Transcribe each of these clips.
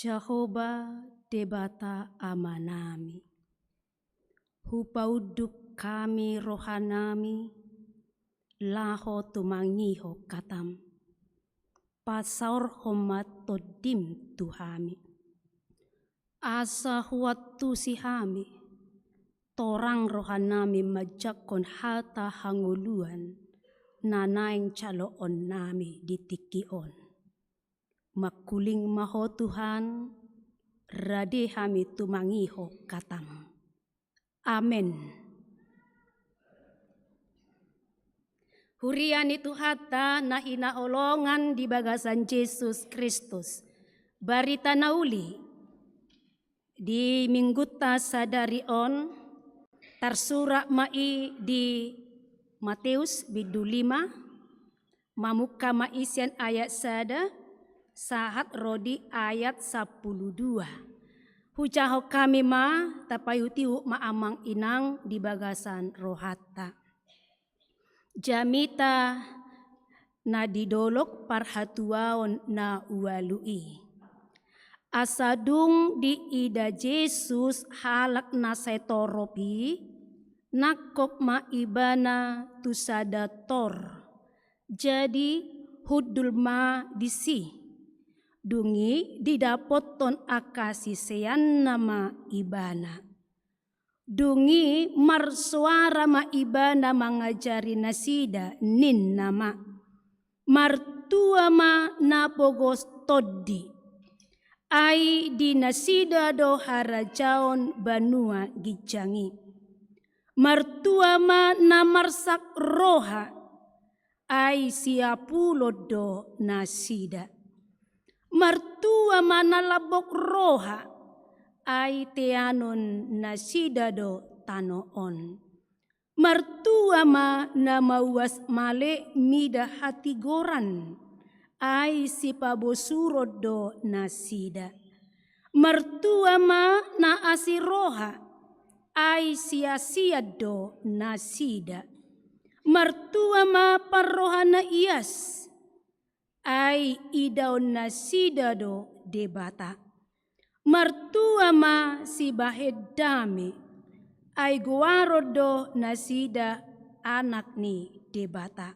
Jehovah debata amanami. Hupauduk kami rohanami, laho tumangiho katam. Pasaur homat todim tuhami. Asa huatu sihami, torang rohanami majakon hata hanguluan, nanaing caloon nami ditikion. Makuling maho Tuhan, rade hami tumangiho katam. Amen. Hurian itu hata na hinaolongan di bagasan Yesus Kristus. Barita nauli di mingguta sadarion tarsura mai di Matius bidu 5 mamuka maisian ayat sada sahat rodi ayat 12. Hujaho kami ma tapayutiu maamang inang di bagasan rohata. Jamita na didolok parhatuaon na ualui. Asadung di ida Yesus halak na setoropi nakop maibana tusadator. Jadi hudul ma disi. Dungi didapoton akasisean nama ibana. Dungi marsuara ma ibana mangajari nasida nin nama. Martua ma napogos toddi. Ai di nasida do harajaon banua gijangi. Martua ma namarsak roha. Ai siapulo do nasida. Martua mana labok roha ai teanon nasida do tanoon. Martua ma namawas male mida hati goran ai si pabosuro do nasida. Martua ma na asiroha ai sia-sia do nasida. Martua ma parrohana ias ai idaon nasida do debata. Martua ma si bahedame ai guaro do nasida anak ni debata.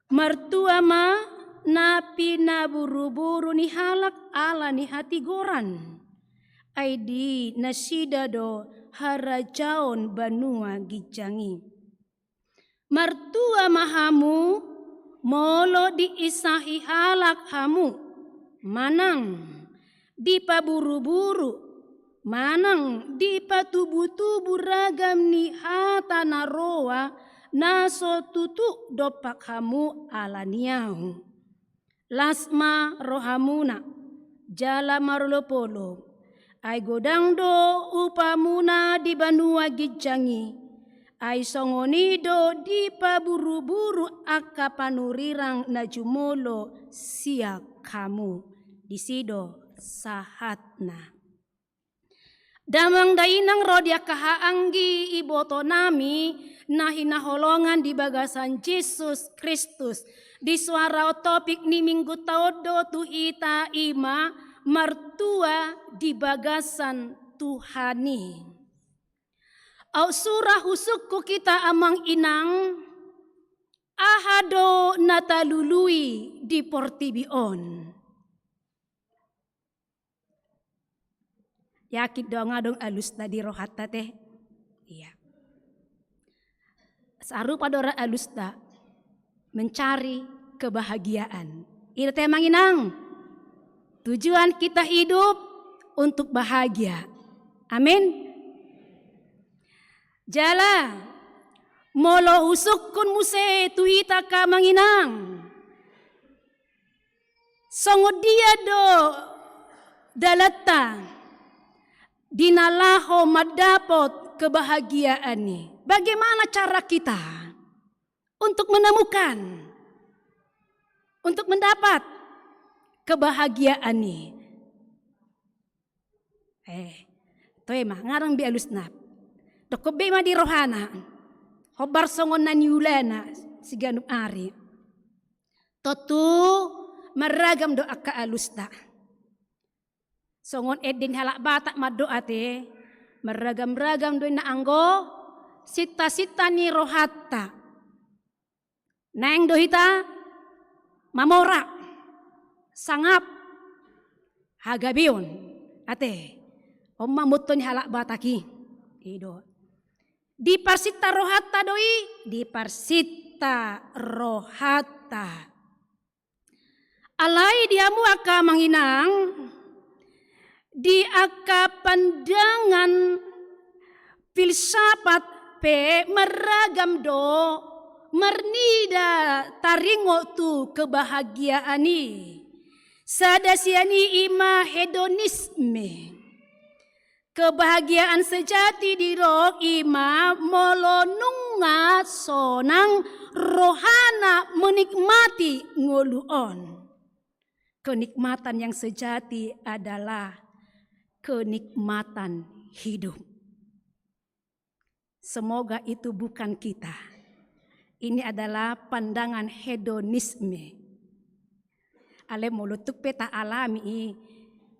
Martua ma napi na buru-buru ni halak ala ni hati goran ai di nasida do harajaon banua gijangi. Martua mahamu molo diisahi halak hamu, manang di paburu-buru, manang di patubu-tubu ragam ni hata naroa naso tutu dopak hamu alaniahu. Lasma rohamuna jala marlopolo, ai godang do upamuna di banua gijangi. Ai songonido di paburu-buru aka panurirang na jumolo siak kamu disido sahatna. Damang dainang rodia kahaanggi iboto nami na hinaholongan di bagasan Yesus Kristus. Di suara topik ni minggu taodo tu ita ima martua di bagasan Tuhani. Au surah husukku kita amang inang ahado natalului di portibion. Yakit dong adong alus tadi rohata teh. Iya. Sarupa dora alus ta mencari kebahagiaan. Ira teh manginang. Tujuan kita hidup untuk bahagia. Amin. Jala molo usuk kun muse tuhita ka manginang. Songo dia do dalata dinalaho madapot kebahagiaan ni. Bagaimana cara kita untuk menemukan, untuk mendapat kebahagiaan ni? Toy mah ngarang bi alusnap. Doko bema di rohana, hobar songon naniulana siganup ari. Totu meragam doa ka alusta. Songon edin halak batak madoate meragam-ragam doin na anggo sita-sita ni rohatta. Neng dohita mamora sangap hagabion ate omma mutton halak bataki ido. Di parsita rohatta doi di parsita rohatta. Alai diamu aka manginang di aka pandangan filsafat pe meragam do mernida taringo tu kebahagiaani sadasiani ima hedonisme. Kebahagiaan sejati di roh ima molonunga sonang rohana menikmati ngoluon. Kenikmatan yang sejati adalah kenikmatan hidup. Semoga itu bukan kita. Ini adalah pandangan hedonisme. Ale mulutuk peta alami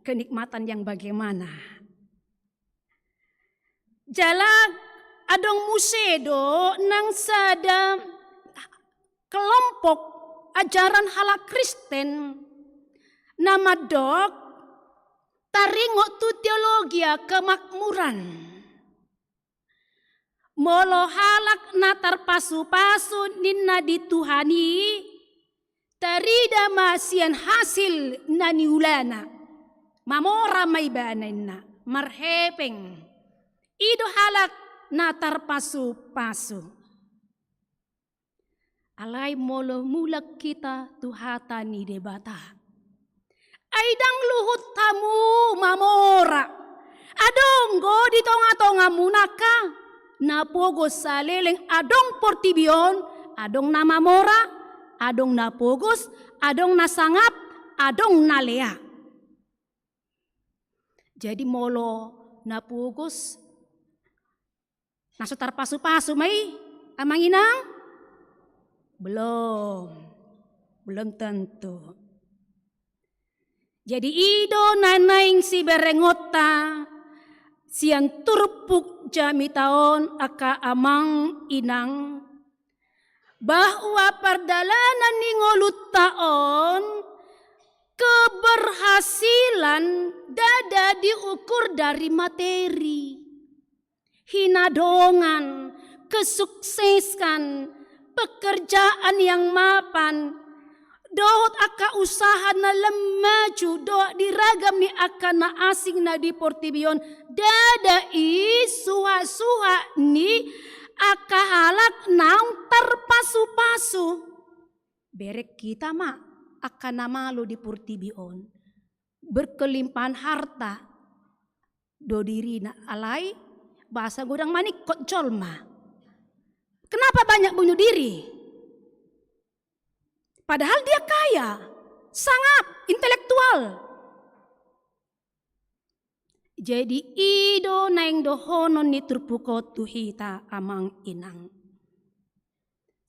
kenikmatan yang bagaimana. Jalan adong musedo nang sada kelompok ajaran halak Kristen nama dok taringo tu teologia kemakmuran. Molo halak natar pasu-pasu ninna dituhani tarida masian hasil nani ulana mamora may banenna marhepeng ido halak natar pasu-pasu. Alay molo mulak kita tuhatani debata. Aidang luhut tamu mamora. Adong go di tonga-tonga munaka. Napogos sa leleng adong portibion. Adong na mamora. Adong na pogos. Adong na sangap. Adong na lea. Jadi molo napogos. Nasutar pasu-pasu may amanginang? Belum tentu. Jadi ido nanaing si berengota sian turpuk jami taon aka amang inang bahwa perdalanan ni ngolut taon keberhasilan dada diukur dari materi, hinadongan, kesuksesan, pekerjaan yang mapan. Dohot aka usaha na lemaju doa diragam ni aka na asing na di portibion dada suha-suha ni aka halak nang terpasu-pasu berek kita ma aka na malu di portibion berkelimpahan harta do diri na alai bahasa godang manik kok colma. Kenapa banyak bunuh diri? Padahal dia kaya, sangat intelektual. Jadi ido naing dohonon ni turpuko tuhita amang inang.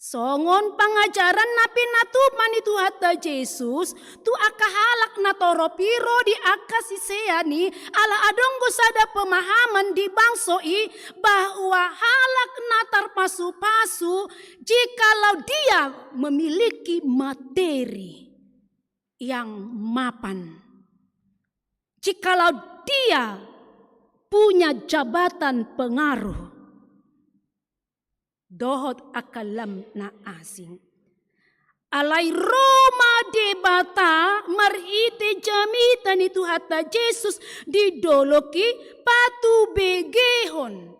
Songon pangajaran napi natuman itu hatta Yesus tu aka halak na toropiro di aka siseani ala adonggo sada pemahaman di bangsoi bahwa halak natar pasu-pasu jikalau dia memiliki materi yang mapan, jikalau dia punya jabatan pengaruh, dohot akalam na asing. Alai Roma debata marhite jamitan itu hatta Yesus didoloki patu begehon.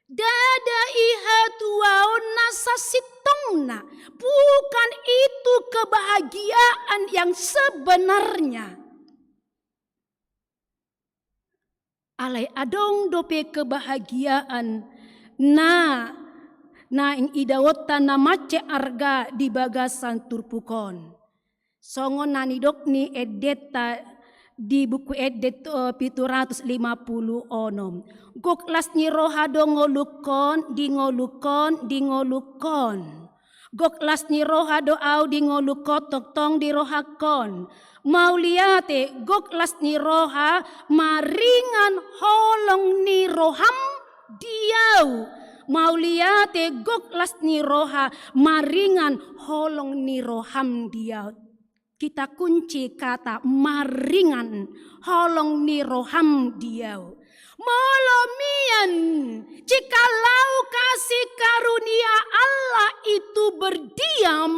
Dada ihatuaon nasa sitongna. Bukan itu kebahagiaan yang sebenarnya. Alai adong dope kebahagiaan na ing idawota na mace arga di bagasan turpukon. Songon nanidok ni edeta di buku edet 750 onom. Goklas ni rohado ngolukon, di ngolukon, di ngolukon. Goklas ni roha doau di ngolukotok tong di rohakon. Mauliate goklas ni roha maringan holong ni roham diau. Mauliate goklas ni roha maringan holong ni roham diau. Kita kunci kata maringan holong ni roham diau. Molomian, jikalau kasih karunia Allah itu berdiam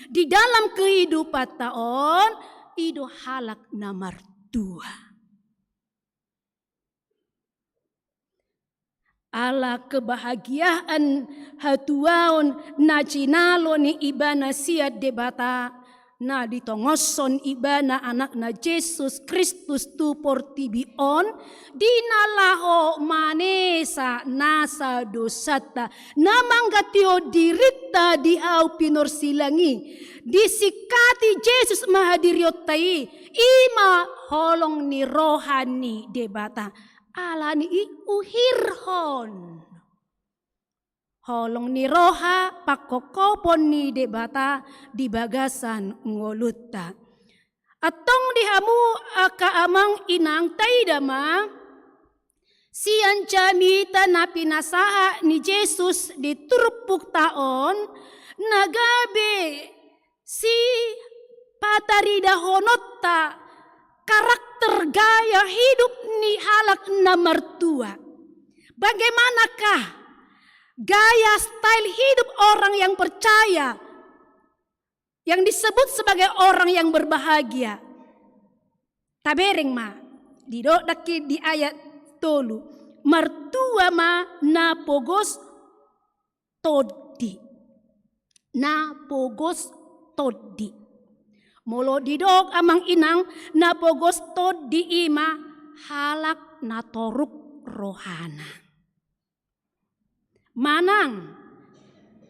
di dalam kehidupan taon, itu halak nomor 2. Allah kebahagiaan hatuaon na cinalo ni ibana siat debata na ditongoson ibana anak na Jesus Kristus tu portibion dinalaho manesa nasa dosata namanggatio dirita diau pinorsilangi disikati Jesus mahadiriotai ima holong ni rohani debata alani uhirhon holong ni roha pakokopon ni debata di bagasan ngolutta. Atong dihamu akaamang inang taidama sian jamita na pinasaa ni Jesus di turupuk taon nagabe si patarida honotta karakter gaya hidup ni halak na mertua. Bagaimanakah gaya style hidup orang yang percaya yang disebut sebagai orang yang berbahagia? Tabereng ma didodaki di ayat tolu mertua ma napogos todi molo didok amang inang napogos todi ima halak natoruk rohana. Manang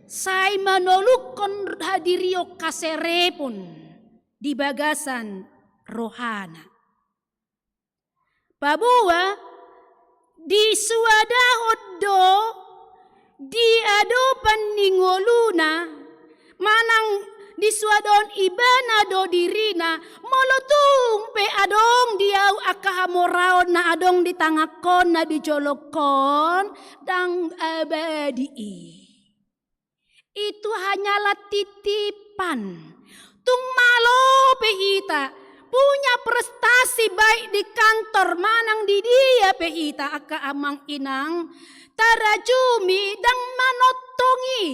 say manolukon hadirio kaserepon di bagasan rohana. Babua di suadahod do di adopan ningoluna manang di suadon ibana do dirina molotung pe adong diau akahamoraon na adong di tangakon na dijolokon dang abadi. Itu hanyalah titipan. Tung malo pehita punya prestasi baik di kantor manang di dia pehita aka amang inang tarajumi dang manotongi.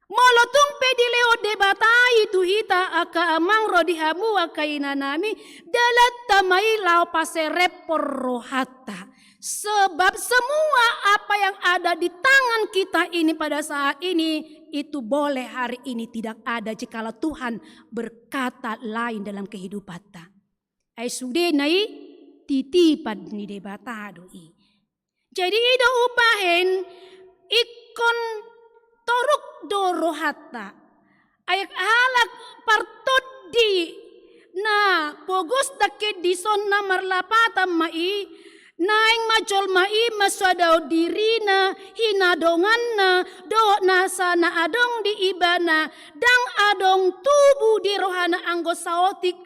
Molotung pedileo debatai tu hita aka amang rodihamu akaina nami dalat tamai lau paserepor rohata. Sebab semua apa yang ada di tangan kita ini pada saat ini itu boleh hari ini tidak ada jikalau Tuhan berkata lain dalam kehidupan kita. Ai sude nai titipan ni debata doi. Jadi ida upahen ikon toruk dorohata ayak halak partodi na pogos dake dison na marlapata mai naing majol mai maswadao dirina hinadonganna do nasa na adong di ibana dang adong tubuh di rohana anggo saotik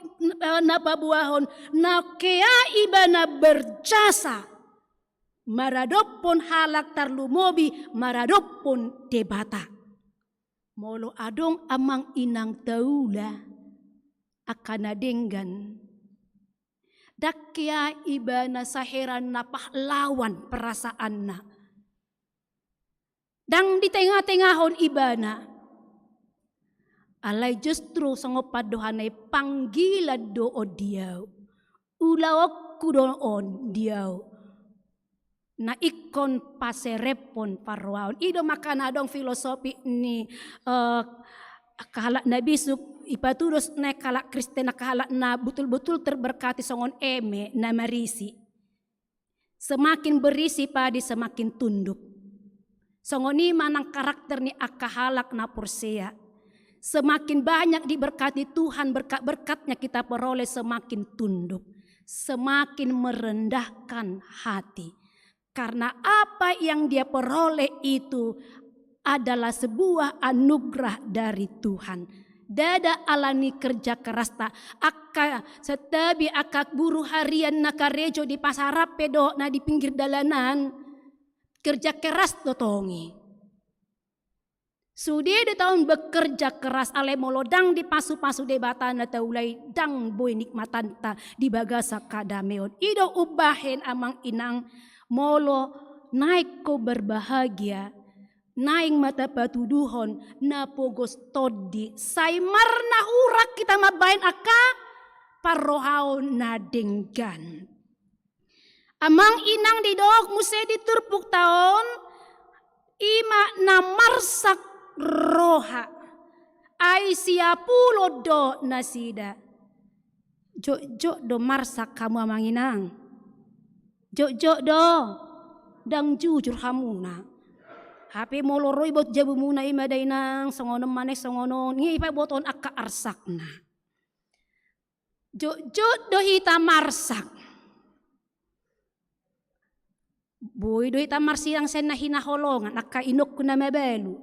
na pabuahon na kea ibana berjasa maradopon halak tarlumobi maradopon debata. Molo adong amang inang taula akana denggan. Dakya ibana saheran na pahlawan perasaan na. Dang di tengah-tengahon ibana. Alay justru sangopad dohanay panggilad do diyaw. Ulawak kudoon diyaw. Na ikon paserepon parwaon. Ido makanadong filosofi ni kahalak na bisuk ipatudos na kalak Kristen na kahalak na betul-betul terberkati songon eme na marisi. Semakin berisi padi semakin tunduk. Songoni manang karakter ni akahalak na porsea. Semakin banyak diberkati Tuhan berkat-berkatnya kita peroleh semakin tunduk. Semakin merendahkan hati. Karena apa yang dia peroleh itu adalah sebuah anugerah dari Tuhan. Dada alani kerja keras ta akka setabi akak buruh harian nakarejo di pasar pedo na di pinggir dalanan kerja keras totongi. Sudah di tahun bekerja keras ale molodang di pasu-pasu debatan atau ulai dang boy nikmatan ta di bagasa kadameon. Ido ubahen amang inang molo naik ko berbahagia. Naing mata patuduhon na pogos todi saimar na hurak kita mabain aka parrohao na denggan. Amang inang didok muse diturpuk taon ima na marsak roha ay siapulo do nasida. Jok do marsak kamu amang inang. Jok do dang jujur kamu na. Hape moloroy bot jabu muna imaday nang songonon maneh songonon ngi pa boton akka arsak na. Jok do hita marsak. Boy do hita marsiang sen na hinaholongan akka inok ko na mabalu.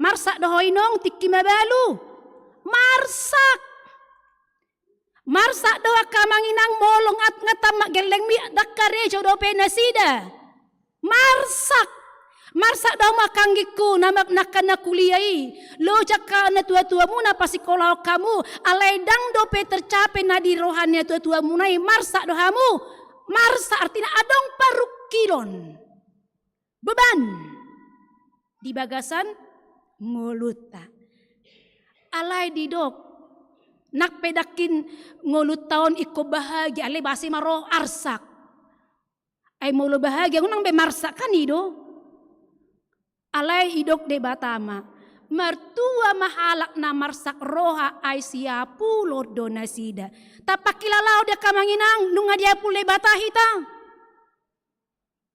Marsak do hoinong tikki mabalu. Marsak. Marsak do akka manginang molong at ngatamak geleng mi dakkarejo do penasida. Marsak. Marsak daw makanggiku na nakana kuliai. Lo jaka na tua-tua muna pasikolau kamu. Alay dang dope tercapai na di rohannya tua-tua munai. Marsak dohamu. Marsak artinya adong paruk kilon. Beban. Di bagasan nguluta. Alay didok. Nak pedakin ngulut tahun iko bahagia. Alay basi maroh arsak. Ay mulu bahagia. Unang be marsak kan ido. Alay idok de batama mertua mahalak na marsak roha ay siapulo donasida tapakilalau dia kamanginang nunga dia pule batahita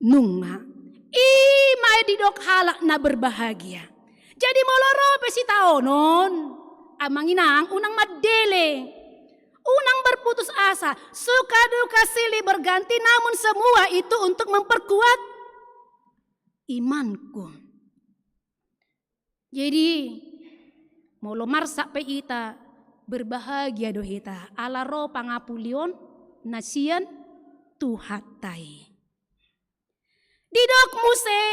nunga imay didok halak na berbahagia jadi moloro pesita onon amanginang unang madele unang berputus asa suka duka silih berganti namun semua itu untuk memperkuat imanku. Jadi molo marsak pe ita berbahagia do ita ala ro pangapulion nasian tuhatai. Didok muse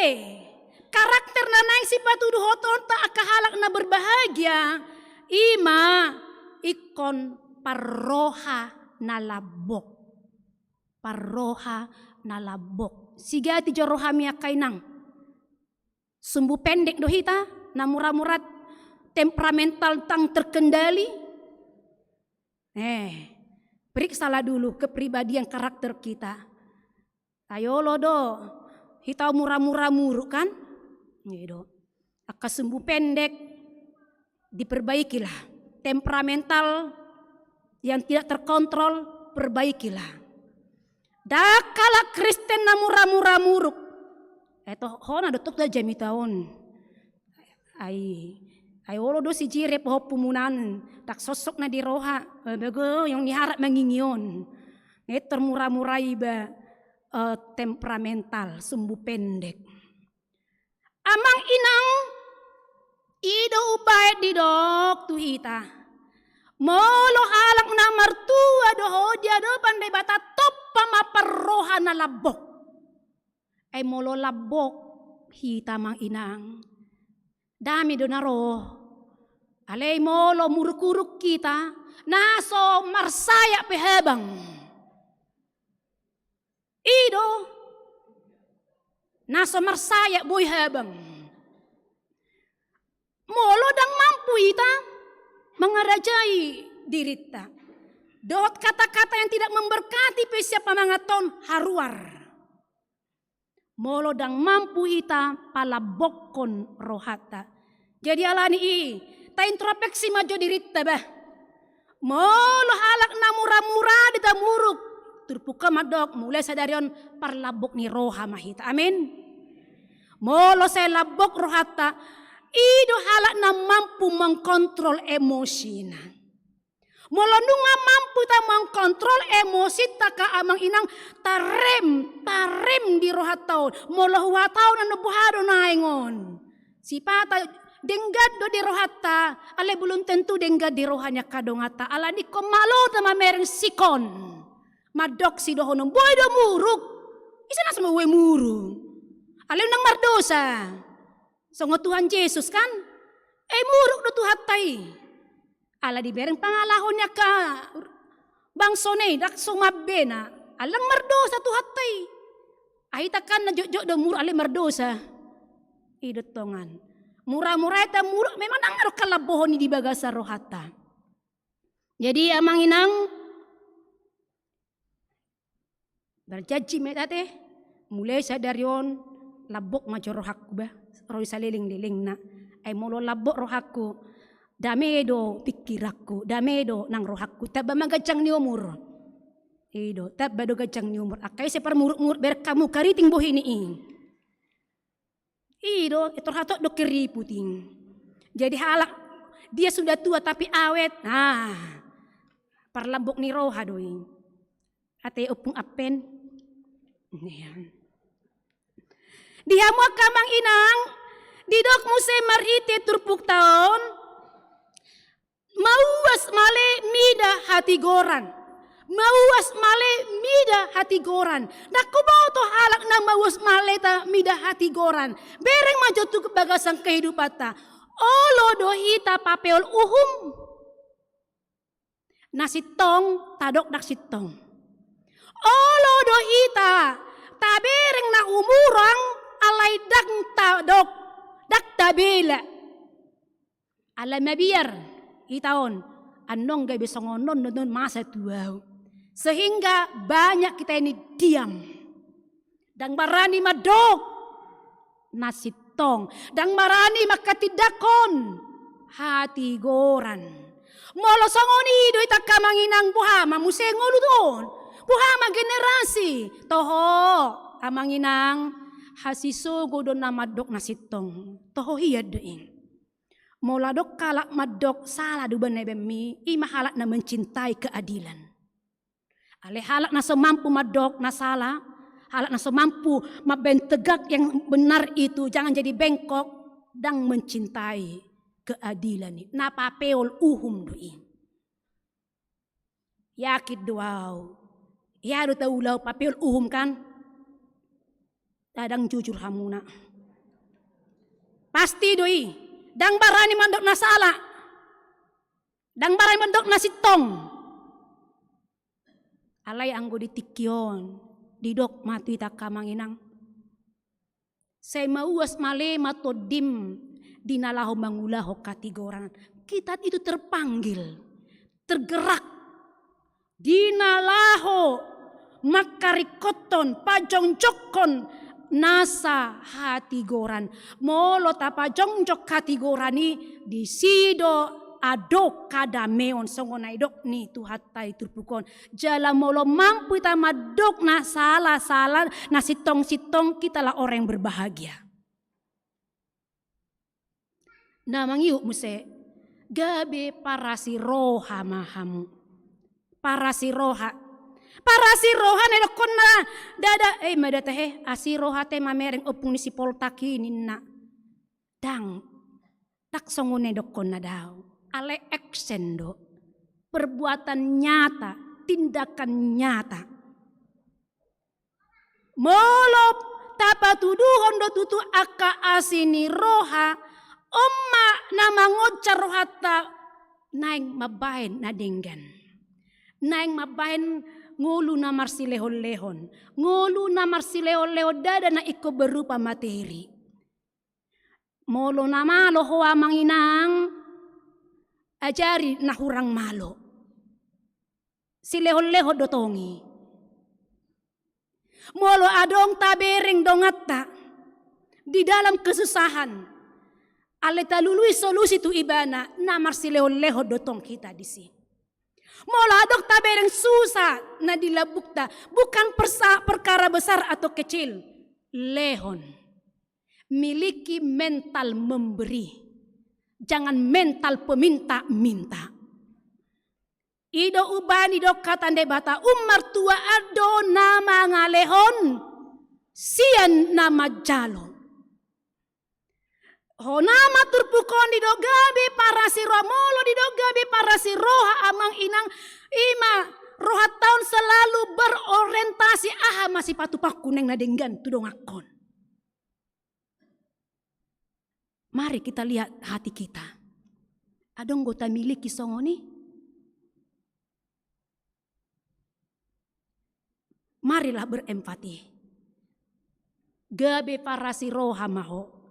karakter nanang sifat tuduh hoton tak akahalak na berbahagia ima ikon parroha na labok. Parroha na labok. Sigati joroha miya kainang. Sumbu pendek do hita. Na murah-murah temperamental tang terkendali. Periksalah dulu kepribadian karakter kita. Ayo lo do, kita murah-murah muruk kan? Gitu. Aka sumbu pendek, diperbaikilah. Temperamental yang tidak terkontrol, perbaikilah. Dakala Kristen na murah-murah muruk. Eto hona dotok da jami taon. Ay olo do si jire po pumunan tak sosok na di roha bago yang niharap mangingion ngeter murah-murah iba temperamental sumbu pendek amang inang ido ubay didok tuhita molo halak na martua do hodia do pandai bata top pamaparroha na labok ay molo labok hita mang inang dami do naro alay molo muruk-uruk kita naso marsaya pehabang ido naso marsaya boy habang molo dang mampu ita mengarajai dirita dot kata-kata yang tidak memberkati pe siapa mangaton haruar molo dang mampu ita palabokon rohata. Jadi alani ta introspeksi majo dirita bah. Molo halak na murah-murah dita muruk. Turpuka madok mulai sadarion parlabok ni roha mahita. Amin. Molo saya labok rohata. Ido halak na mampu mengkontrol emosi na. Molo nunga mampu ta mengkontrol emosi taka amang inang tarem di rohat taon. Molo huwa taon anu buhado naingon. Si pata denggad do di rohata, ale belum tentu denggad di rohanya kadongata. Ala ni komalo tama mereng sikon. Madok si dohonom boy do muruk. Isa na semua muruk. Ale nang mardosa. Songo Tuhan Yesus kan? Muruk do tuhatai. Ala di bereng pangalahonnya ka bangsone dak sumabena. Alang mardosa tuhatai. Ahita kan na jok do muruk ale mardosa. Idot tongan. Murah-murah eta murah memang nang aro kalabohon di bagasa rohata. Jadi amang inang berjanji meta teh mulai sadarion labok majo rohakku ba roy saliling-liling na ay molo labok rohakku damedo pikirakku damedo nang rohakku taba magacang ni umur ido taba do gacang ni umur akai se permuruk-muruk ber kamu kariting bohini ido etorhato do keriputing. Jadi halak dia sudah tua tapi awet. Nah, parlabok ni roha doi. Ate upung apen. Dia mo kamang inang didok muse marite turpuk taon. Mauas male mida hati goran. Mauas male mida hati goran. Nakubaw to halak na mauas male ta mida hati goran. Bereng majo tu kebagasang kehidupan ta. Olo dohita papeol uhum. Nasitong tadok naksitong. Olo dohita tabereng na umurang alay dak tadok dak tabela. Alay mabiar itaon anong gay besongonon non masa tuaw. Sehingga banyak kita ini diam. Dan marani madok nasitong. Dan marani makatidakon hati goran. Molo songoni do ita kamanginang buhama musengolu doon. Buhama generasi. Toho amanginang hasisogo do na madok nasitong. Toho hiya doin. Mola dok kalak madok salah do banebemi imahalak na mencintai keadilan. Ale halak na semampu madok na salah, halak na semampu mabentegak yang benar itu jangan jadi bengkok dan mencintai keadilan. Napa peol uhum doi. Yakit doaw. Ya do taulau papeol uhum kan? Dadang jujur hamuna. Pasti doi. Dang barani mandok na salah. Dang barani mandok na sitong. Alay anggo ditikyon didok matu ita kamanginang say mauas male matodim dinalaho mangulaho katigoran kita itu terpanggil tergerak dinalaho makarikoton pajong jokon nasa hati goran molo ta pajong jok hati gorani di sido adok kadameon songonai dok ni tuhatai turpukon jala molo mampu ita madok na salah na sitong kita lah orang yang berbahagia. Namang yuk muse gabe parasi roha mahamu parasi roha ne dokon na dada madata asi roha te mamereng opung ni si poltaki ninna dang tak songone dokon na daw. Ale eksendo perbuatan nyata, tindakan nyata. Molop tapa tuduhon do tutu aka asini roha omma nama ngocar rohata naing mabahin na dinggan. Naing mabahin ngulu na marsilehon-lehon. Ngulu na marsilehon-lehon dada na iko berupa materi. Molo na malo hoa manginang ajari na hurang malo. Silehon-lehon dotongi. Molo adong tabering dongatta di dalam kesusahan. Ale talului solusi tu ibana namar silehon-lehon dotong kita di sini. Molo adong tabereng susah na dilabukta bukan perkara besar atau kecil. Lehon miliki mental memberi. Jangan mental peminta-minta. Ido ubani do katande bata umar tua ado nama ngalehon sian nama jalo. Honama turpukon di dogabe para si romolo di dogabe para si roha amang inang ima roha tahun selalu berorientasi aha masih patupak kuneng nadenggan tudong akon. Mari kita lihat hati kita. Adong gota miliki songoni. Marilah berempati. Gabe para si roha maho.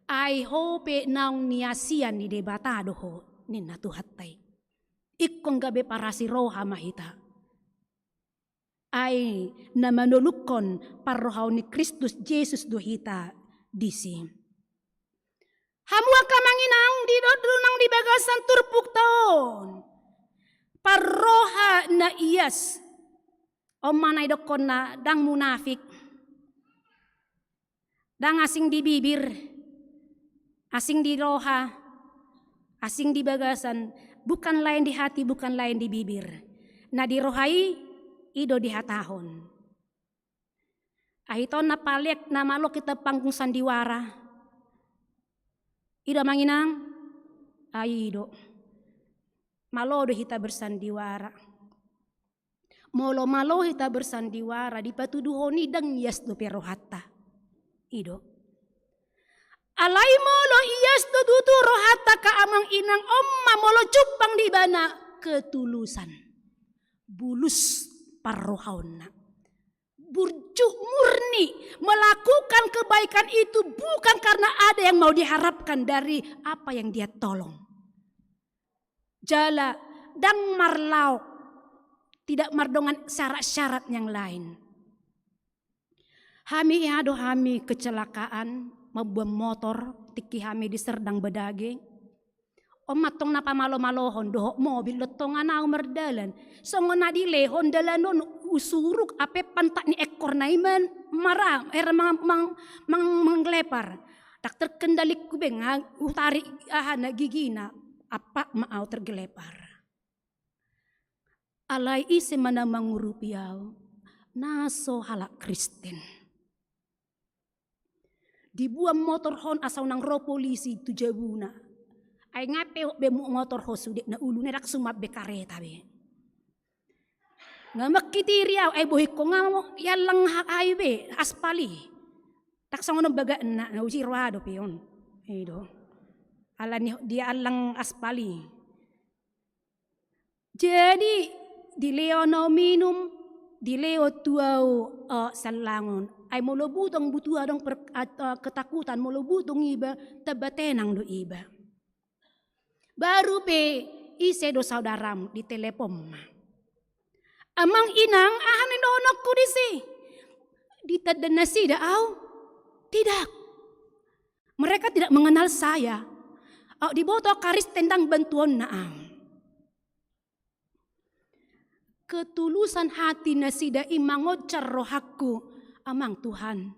Ai hope naung niasian di debata doho nina tuhatai. Ikong gabe para si roha mahita. Ai na manulukon parrohaw ni Kristus Jesus dohita disi. Hamua kamanginang di dodunang di bagasan turpuk taon. Parroha na iyas. O manay dokon na dang munafik. Dang asing di bibir. Asing di roha, asing di bagasan, bukan lain di hati, bukan lain di bibir. Na di rohai, ido di hatahon. Ahito na paliak na malo kita pangkung sandiwara. Ido manginang, ido. Malo do kita bersandiwara. Molo malo kita bersandiwara, di patuduhoni dang yas do perohata. Ido. Alai molo iyas do dutu rohata ka amang inang omma molo cupang di bana ketulusan. Bulus parrohauna. Burju murni melakukan kebaikan itu bukan karena ada yang mau diharapkan dari apa yang dia tolong. Jala dan marlau tidak mardongan syarat-syarat yang lain. Hami ado hami kecelakaan mabuang motor tiki hami di serdang bedage. Om matong napa malo-malohon dohok mobil letongan au merdalan. Songo nadile hondalan non usuruk ape pantak ni ekor naiman marah menglepar. Tak terkendali kubeng utari ahana gigina apa mau tergelepar. Alai isi mana mangurupiau naso halak Kristen. Dibuang motor hon asau nang ro polisi tu jabuna. Ay ngape be motor ho sudik na ulu nerak sumab be kareta be. Ngamak kitiriaw ay bohi ko nga yalang ay be aspali. Tak sangono baga na uji roado pion. Edo. Ala ni dia alang aspali. Jadi di leono minum di leo tuau salangon. Ay molo butong butua dong ketakutan molo butong iba tabatenang do iba. Baru pe ise do saudaram di telepon. Amang inang ahanin do onokku disi. Ditadanasi daau? Tidak. Mereka tidak mengenal saya. Di boto karis tendang bantuan naam. Ketulusan hati nasida imangocar rohaku. Amang Tuhan,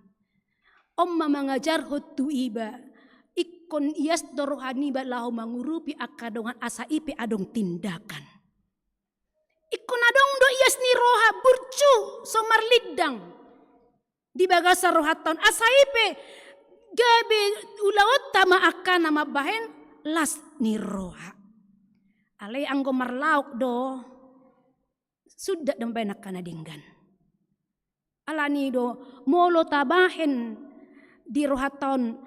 Omma mengajar hotu iba, ikon ias dorohani ba lau mangurupi akadongan asa ipe adong tindakan. Ikon adong do ias ni roha burcu somar lidang di bagasa rohaton asa ipe gabe ulaot tama akan nama bahen las ni roha. Ale anggo marlauk do sudah dembay nakanadinggan. Alani do molo tabahen di rohaton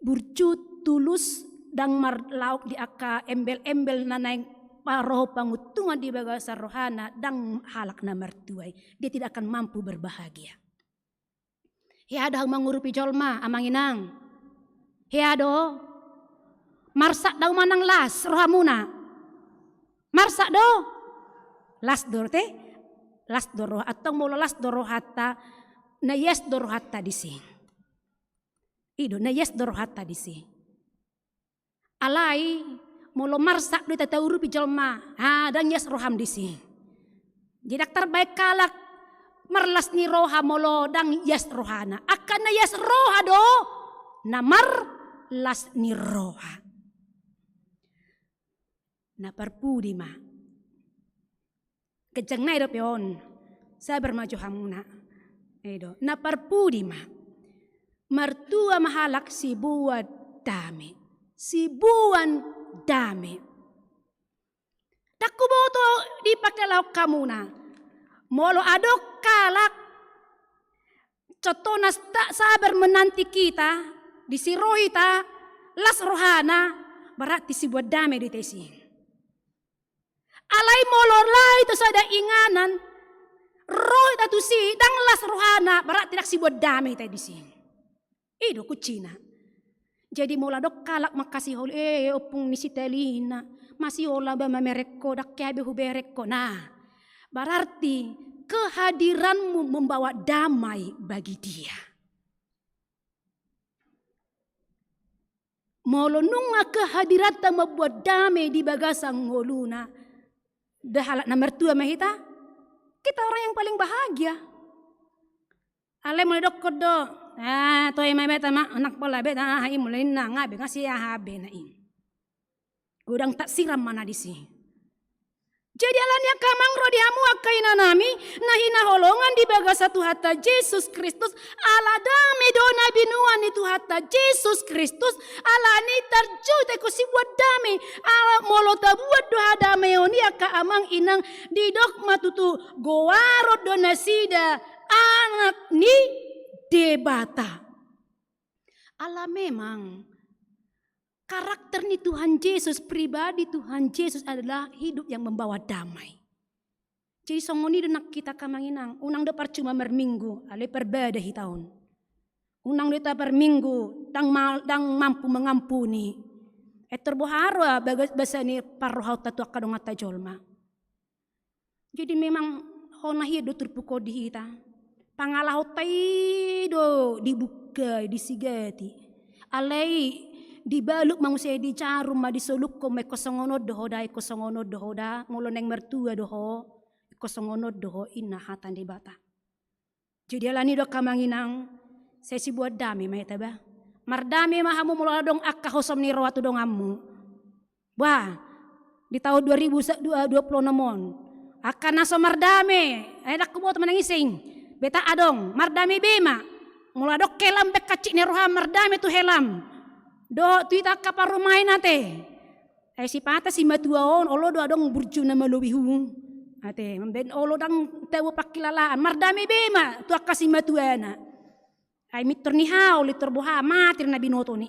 burcut tulus dang marlauk di aka embel-embel nanay paroh pangutungan di bagasa rohana dang halak na mertuai. Dia tidak akan mampu berbahagia. Hiada mangurupi jolma amanginang. Hiado marsak daw manang las rohamuna. Marsak do las dorte. Las doro atau molo las doro hatta na yes doro hatta disi. Ido na yes doro hatta disi. Alai molo marsak do tatau rupi jolma. Dan yes roham disi. Jidak terbaik kalak marlas ni roha molo dang yes rohana. Akan na yes roha do na mar las ni roha. Na perpudi ma. Kejang na ido peon, sabar maju hamuna. Edo, na parpudi ma. Mertua mahalak si buat dame. Sibuan dame. Dakku boto dipakai lauk kamuna. Molo adok kalak. Cotonas tak sabar menanti kita. Disirohi ta. Las rohana. Berarti si buat damai di tesi. Alai molo lai itu sada inganan. Roh itu si. Dang las rohana. Berarti tak si buat damai tadi si. Ido kucina. Jadi mula dok kalak makasih holi. Opung nisi telina. Masih olah ba mamereko dak kebe hubereko. Nah, berarti kehadiranmu membawa damai bagi dia. Molo nunga kehadiran ta membuat damai di bagasang ngoluna. Dahalat na mertua mahita. Kita orang yang paling bahagia. Ale mulai dok kodo. Toy may beta ma anak pala beta hai mulai na ngabe ngasih habe na in. Gudang tak siram mana di sini. Jadi alanya kamang rodiamu akaina nami nahina holongan di baga satu hatta Yesus Kristus ala dame dona binuan itu hatta Yesus Kristus ala ni terjute ko si buat dame ala molota buat doa dame oni aka amang inang didok matutu gowarot dona sida anak ni debata. Ala memang karakter ni Tuhan Yesus, pribadi Tuhan Yesus adalah hidup yang membawa damai. Jadi songoni denak kita kamanginang, unang depar cuma merminggu, ale perbeda hitahun. Unang deta per minggu, dang mampu mengampuni. Terboharo bagas basa ni parrohau tatu akadong ata jolma. Jadi memang hona hidup terpukau di hita. Pangalahu taido dibuka, disigati. Alai dibaluk manusia di carum ma disoluk ko may kosongonod doho dai kosongonod doho da ngulo neng mertua doho kosongonod doho ina hatan di bata. Jadi alani do kamanginang sesi buat dami may taba. Mardami mahamu mula dong akka hosom ni rawatu dong ammu. Wah, di tahun 2020 namon akan naso mardami enak ko buat menangising. Beta adong mardami bema. Mula dok kelam bek kacik ni roha mardami tu helam. Do tuita kaparumay nate. Ay si pata si matuaon olo do adong burju na malubihu. Ate mamben olo dang tawo pakilalaan mardami bema tu akasi matuana. Ay mitor ni haw litor buha matir na binoto ni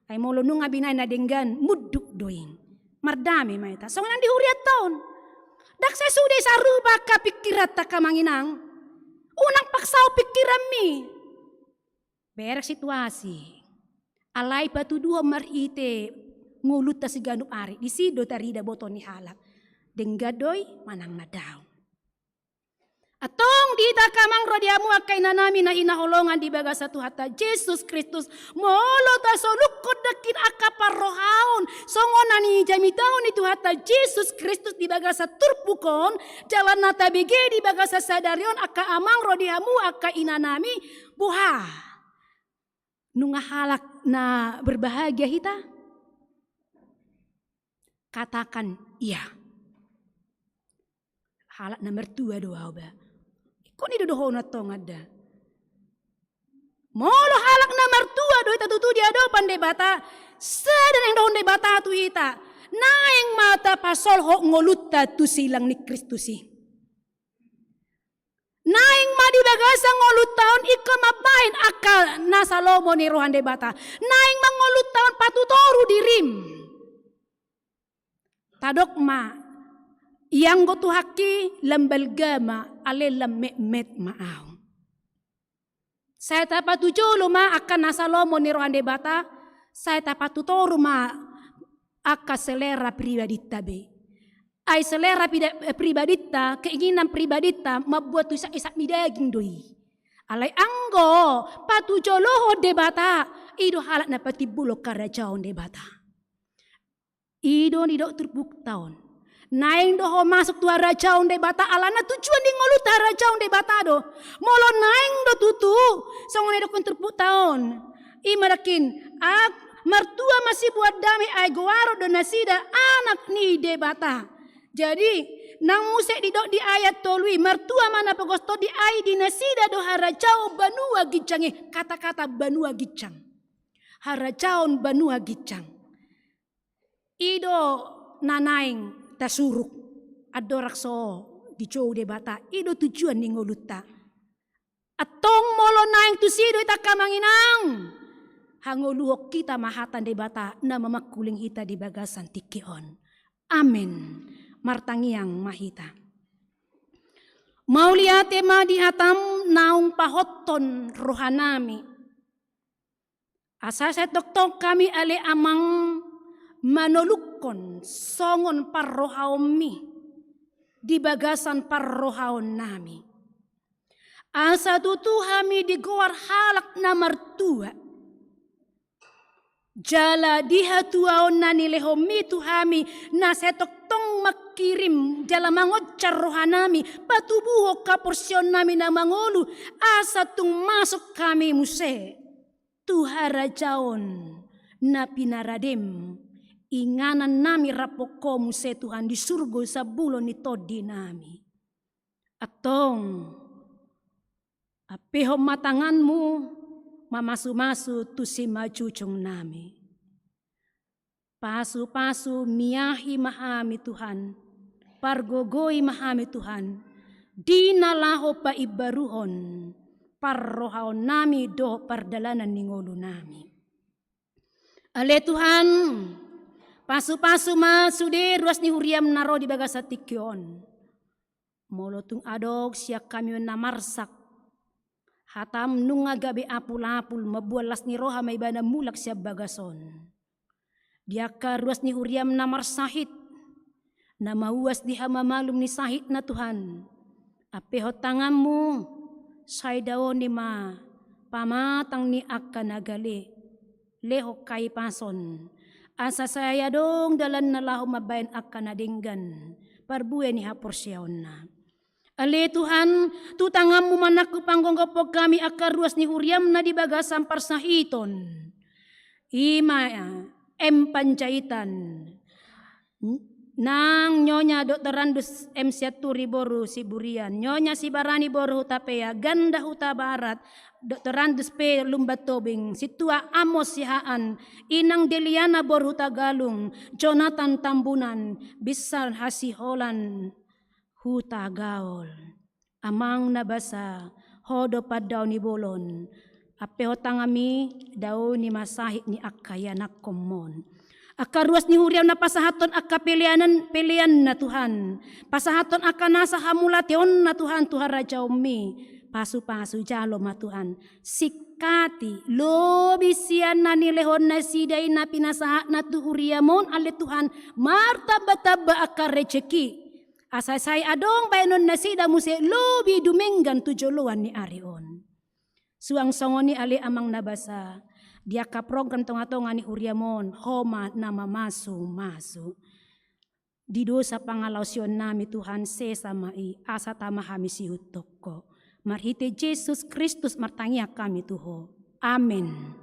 ay molo nung abinay na denggan muduk doing. Mardami maita. So nang dihuriat taon. Dak sesude sa ruba ka pikirat ta kamanginang. Unang paksaw pikiran mi. Ber situasi. Alay batu dua marite ngulut ta si ganup ari di sido tarida boto ni halak denggadoy manang nadaw. Atong dita kamang rodiamu akay na namin na inaholongan di baga sa tuhata Jesus Kristus molo ta solukod dakin akaparrohaon songon na ni jamitaon ni tuhata Jesus Kristus di baga sa turpukon jalan nata bige di baga sa sadarion aka amang rodiamu akay inanami buha. Nunga halak na berbahagia hita? Katakan iya. Halak na mertua doa ba. Kok ni doho na tong ada. Molo halak na mertua doa tatutu dia do pandai bata. Sadan yang dohon bata tu hita. Naing mata pasol ho ngolutta tu silang ni Kristusi. Naing madi bagasa ngolut taon ika mabain akal nasa lomo ni rohan debata. Naing mangolut taon patutoru dirim. Tadok ma yang gotu haki lambal gama ale lammet maaw. Saya tapatujolo ma akan nasa lomo ni rohan debata. Saya tapatutoru ma aka selera pribadi tabe. Ay selera pribadita, keinginan pribadita membuat tu isak midaging doi. Alay anggo patujoloho debata ido halak na patibulo karajaon debata. Ido ni dok terbuktaon. Naing doho masuk tu rajaon debata alana tujuan di ngolu rajaon debata do. Molo naing do tutu songon do terbuktaon. Imadakin mertua masih buat damai ay goaro do nasida anak ni debata. Jadi nang musek didok di ayat tolui mertua mana pegosto di ay di nasida do harajao banua gicange kata-kata banua gicang. harajaon banua gicang. Ido nanaing tasuruk adorakso di jow de bata. Ido tujuan ni ngoluta. Atong molo naing tusido ita kamanginang. Hangoluok kita mahatan de bata na mamakuling hita di bagasan tikion. Amin. Martangiang mahita. Mauliate ma di hatam naung pahoton rohanami. Asasat doktor kami ale amang manolukon songon parrohaomi di bagasan parrohaon nami. Asa tutuhami di goar halak na martua. Jala diha tuaon na nilehomi tuhami na setok tong makirim jala mangocar rohanami patubuho ka porsyon nami na mangolu asa tung masuk kami muse tuhara jaon na pinaradem inganan nami rapoko muse Tuhan di surga sa bulo ni todi nami atong apeho matanganmu mamasu-masu tu si majucung nami. Pasu-pasu miyahi mahami Tuhan. Pargogoi mahami Tuhan. Di nalaho pa ibaruhon. Parrohaon nami do pardalanan ningolo nami. Ale Tuhan. Pasu-pasu masude ruas ni huriam naro di bagasatikyon. Molotung adog siak kami namarsak. Hatam nunga gabi apul-apul mabualas ni roha may bana mulak siya bagason. Dia karuas ni huriam na marsahit na mauwas di hamamalum ni sahit na Tuhan. Apeho tanganmu say daon ni ma pamatang ni akan nagali leho kay pason. Asa saya dong dalan na laho mabayan akan nadinggan parbuya ni haporsyaon na. Ale Tuhan, tutangamu manaku panggonggopog kami akar ruas ni huriam na di bagasan parsahiton. Ima pancaitan. Nang nyonya Dr. Randus Siaturi Boru Siburian. Nyonya Sibarani Boru Hutapea. Ganda Huta Barat. Dr. Randus P. Lumbatobing. Situa Amos Sihaan. Inang Deliana Boru Tagalung. Jonathan Tambunan. Bisal Hasiholan. Huta gaol, amang nabasa, hodo padaw ni bolon, apeho tangami, daw ni masahit ni akayanak komon. Akaruas ni huriam na pasahaton akka pilihan na Tuhan, pasahaton akka nasa hamulation na Tuhan, Tuhan Raja Umi, pasu-pasu jalo ma Tuhan, sikati, lobi siyan na nilehon na siday na pinasahat na tuhuriamon, ale Tuhan, martaba-taba akka rejeki, asasay adong bayanon na sida muse lobi dumenggan tujuluan ni Arion. Suang songon ni ali amang nabasa. Dia ka program tonga-tonga ni huriamon. Homa na mamasu-masu. Di dosa pangalawsyon nami Tuhan sesamai asa tamahami sihutok ko. Marhite Jesus Kristus martangia kami Tuho. Amen.